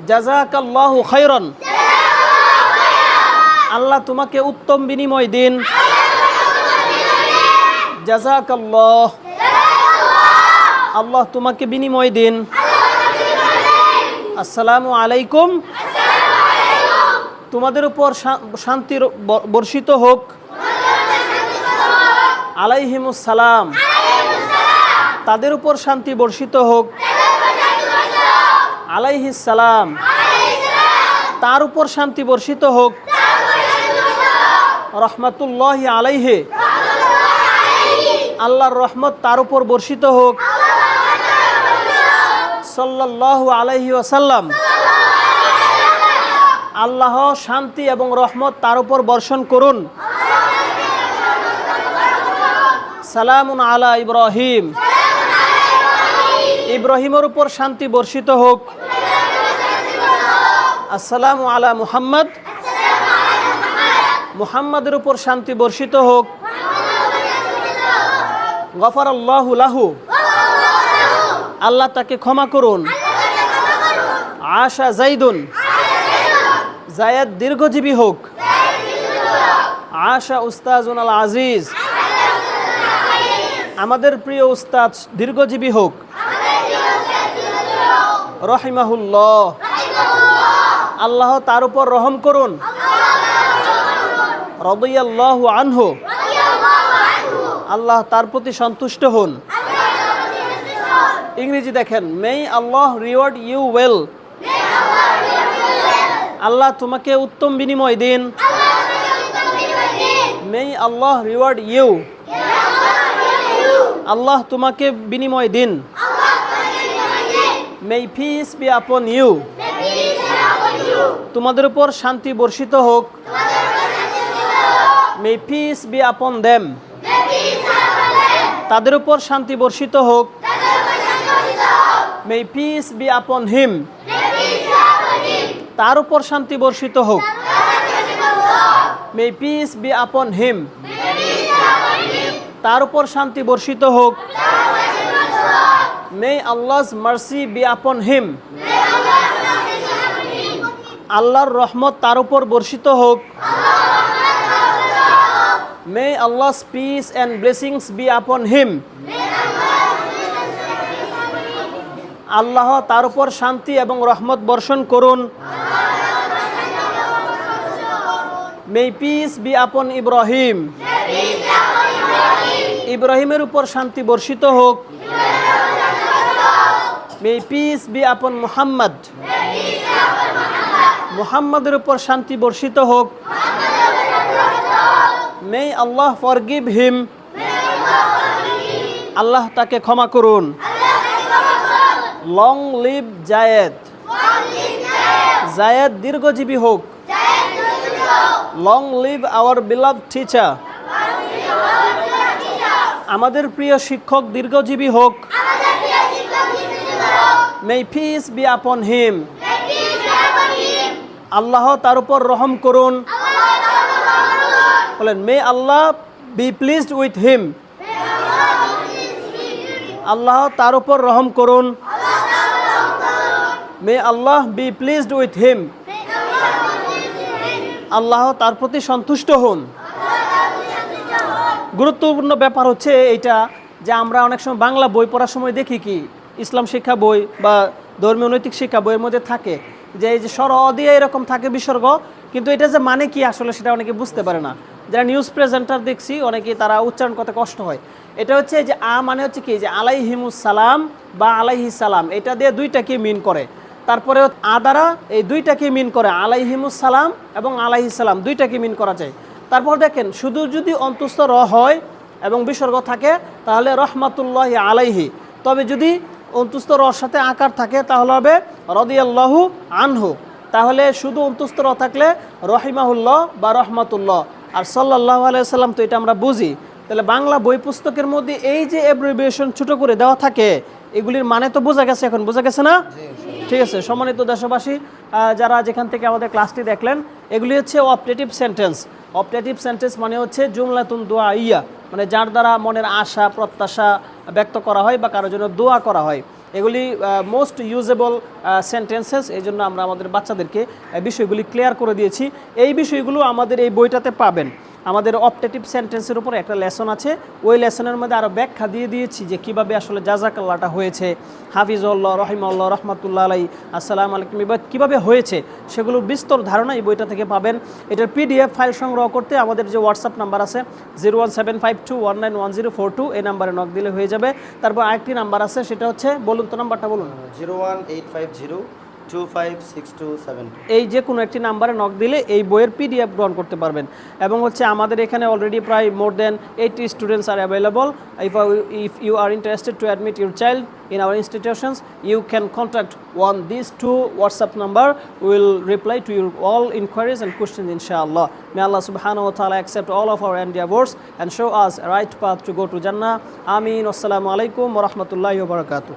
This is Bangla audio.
জাযাকাল্লাহু খাইরান, আল্লাহ তোমাকে উত্তম বিনিময় দিন। জাযাকাল্লাহ, আল্লাহ তোমাকে বিনিময় দিন। আসসালামু আলাইকুম, তোমাদের উপর শান্তি বর্ষিত হোক। আলাইহিমুস সালাম, তাদের উপর শান্তি বর্ষিত হোক। আলাইহিস সালাম, তার উপর শান্তি বর্ষিত হোক। রহমাতুল্লাহি আলাইহি, আল্লাহর রহমত তার উপর বর্ষিত হোক। সাল্লাল্লাহু আলাইহি ওয়াসাল্লাম, আল্লাহ শান্তি এবং রহমত তার উপর বর্ষণ করুন। সালামুন আলা ইব্রাহিম, ইব্রাহিমের উপর শান্তি বর্ষিত হোক। আসসালামু আলা মুহাম্মদ, মুহাম্মাদের উপর শান্তি বর্ষিত হোক। গফারাল্লাহু লাহু, আল্লাহ তাকে ক্ষমা করুন। আশা জাইদুন, জায়েদ দীর্ঘজীবী হোক। আশা উস্তাজুন আল আজিজ, আমাদের প্রিয় উস্তাদ দীর্ঘজীবী হোক। রহিমাহুল্লাহ, আল্লাহ তার উপর রহম করুন। রাদিয়াল্লাহু আনহু, আল্লাহ তার প্রতি সন্তুষ্ট হন। ইংরেজি দেখেন, মে আল্লাহ রিওয়ার্ড ইউ ওয়েল, আল্লাহ তোমাকে উত্তম বিনিময় দিন। মে আল্লাহ রিওয়ার্ড ইউ, আল্লাহ তোমাকে বিনিময় দিন। মে পিস বি আপন ইউ, তোমাদের উপর শান্তি বর্ষিত হোক। মে পিস বি আপন দেম, তাদের উপর শান্তি বর্ষিত হোক। মে পিস বি আপন হিম, তার উপর শান্তি বর্ষিত হোক। মে পিস বি আপন হিম, তার উপর শান্তি বর্ষিত হোক। মে আল্লাহস মার্সি বি আপন হিম, আল্লাহর রহমত তার উপর বর্ষিত হোক। May Allah's peace and blessings be upon him, আল্লাহ তার উপর শান্তি এবং রহমত বর্ষণ করুন। মে পিস বি আপন ইব্রাহিম, ইব্রাহিমের উপর শান্তি বর্ষিত হোক। মে পিস বি আপন মুহাম্মদ, মুহাম্মদের উপর শান্তি বর্ষিত হোক। মে আল্লাহ ফরগিভ হিম, আল্লাহ তাকে ক্ষমা করুন। লং লিভ জায়েদ, জায়েদ দীর্ঘজীবী হোক। Long live our beloved teacher, আমাদের প্রিয় শিক্ষক দীর্ঘজীবী হোক। মে পিস বি আপন হিম, আল্লাহ তার উপর রহম করুন। বলেন, মে আল্লাহ বি প্লিজড উইথ হিম, আল্লাহ তার উপর রহম করুন। মে আল্লাহ বি প্লিজড উইথ হিম, আল্লাহ তার প্রতি সন্তুষ্ট হন। গুরুত্বপূর্ণ ব্যাপার হচ্ছে এইটা যে আমরা অনেক সময় বাংলা বই পড়ার সময় দেখি কি ইসলাম শিক্ষা বই বা ধর্মীয় নৈতিক শিক্ষা বইয়ের মধ্যে থাকে যে এই যে স্বর দিয়ে এরকম থাকে বিসর্গ, কিন্তু এটা যে মানে কি আসলে সেটা অনেকে বুঝতে পারে না। যারা নিউজ প্রেজেন্টার দেখছি অনেকে তারা উচ্চারণ করতে কষ্ট হয়। এটা হচ্ছে যে মানে হচ্ছে কি যে আলাইহিমুস সালাম বা আলাইহিস সালাম, এটা দিয়ে দুইটাকে মিন করে। তারপরে দ্বারা এই দুইটাকে মিন করে, আলাইহিমুস সালাম এবং আলাইহিস সালাম দুইটাকে মিন করা যায়। তারপর দেখেন, শুধু যদি অন্তস্থ র হয় এবং বিসর্গ থাকে তাহলে রহমাতুল্লাহি আলাইহি, তবে যদি অন্তস্থ রর সাথে আকার থাকে তাহলে হবে রাদিয়াল্লাহু আনহু। তাহলে শুধু অন্তস্থ র থাকলে রহিমাহুল্লাহ বা রহমাতুল্লাহ, আর সাল্লাল্লাহু আলাইহি সাল্লাম তো এটা আমরা বুঝি। তাহলে বাংলা বই পুস্তকের মধ্যে এই যে অ্যাব্রিভিয়েশন ছোট করে দেওয়া থাকে এগুলির মানে তো বোঝা গেছে, এখন বোঝা গেছে না? ঠিক আছে সম্মানিত দেশবাসী, যারা যেখান থেকে আমাদের ক্লাসটি দেখলেন, এগুলি হচ্ছে অপটেটিভ সেন্টেন্স। অপটেটিভ সেন্টেন্স মানে হচ্ছে জুমলাতুন দুআইয়া, মানে যার দ্বারা মনের আশা প্রত্যাশা ব্যক্ত করা হয় বা কারোর জন্য দোয়া করা হয়। এগুলি মোস্ট ইউজেবল সেন্টেন্সেস, এই জন্য আমরা আমাদের বাচ্চাদেরকে বিষয়গুলি ক্লিয়ার করে দিয়েছি। এই বিষয়গুলো আমাদের এই বইটাতে পাবেন। আমাদের অপটেটিভ সেন্টেন্সের উপর একটা লেসন আছে, ওই লেসনের মধ্যে আরও ব্যাখ্যা দিয়ে দিয়েছি যে কীভাবে আসলে জাজাকাল্লাহটা হয়েছে, হাফিজুল্লাহ রহিমাল্লাহ রহমাতুল্লাহ আলাই আসসালামু আলাইকুম এবার কীভাবে হয়েছে সেগুলোর বিস্তর ধারণা এই বইটা থেকে পাবেন। এটার পিডিএফ ফাইল সংগ্রহ করতে আমাদের যে হোয়াটসঅ্যাপ নাম্বার আছে 01752191042, এই নাম্বারে নক দিলে হয়ে যাবে। তারপর আরেকটি নাম্বার আছে, সেটা হচ্ছে বলুন তো, নাম্বারটা বলুন। 01850256272। এই যে কোনো একটি নাম্বারে নক দিলে এই বইয়ের পিডিএফ গ্রহণ করতে পারবেন। এবং হচ্ছে আমাদের এখানে অলরেডি প্রায় মোর দেন 80 স্টুডেন্টস আর available. If you are interested to admit your child in our institutions, you can contact on these two WhatsApp number. We will reply to your all inquiries and questions inshallah. May Allah subhanahu wa ta'ala accept all of our endeavors and show us a right path to go to Jannah. Ameen. Wassalamu alaikum wa rahmatullahi wa barakatuh.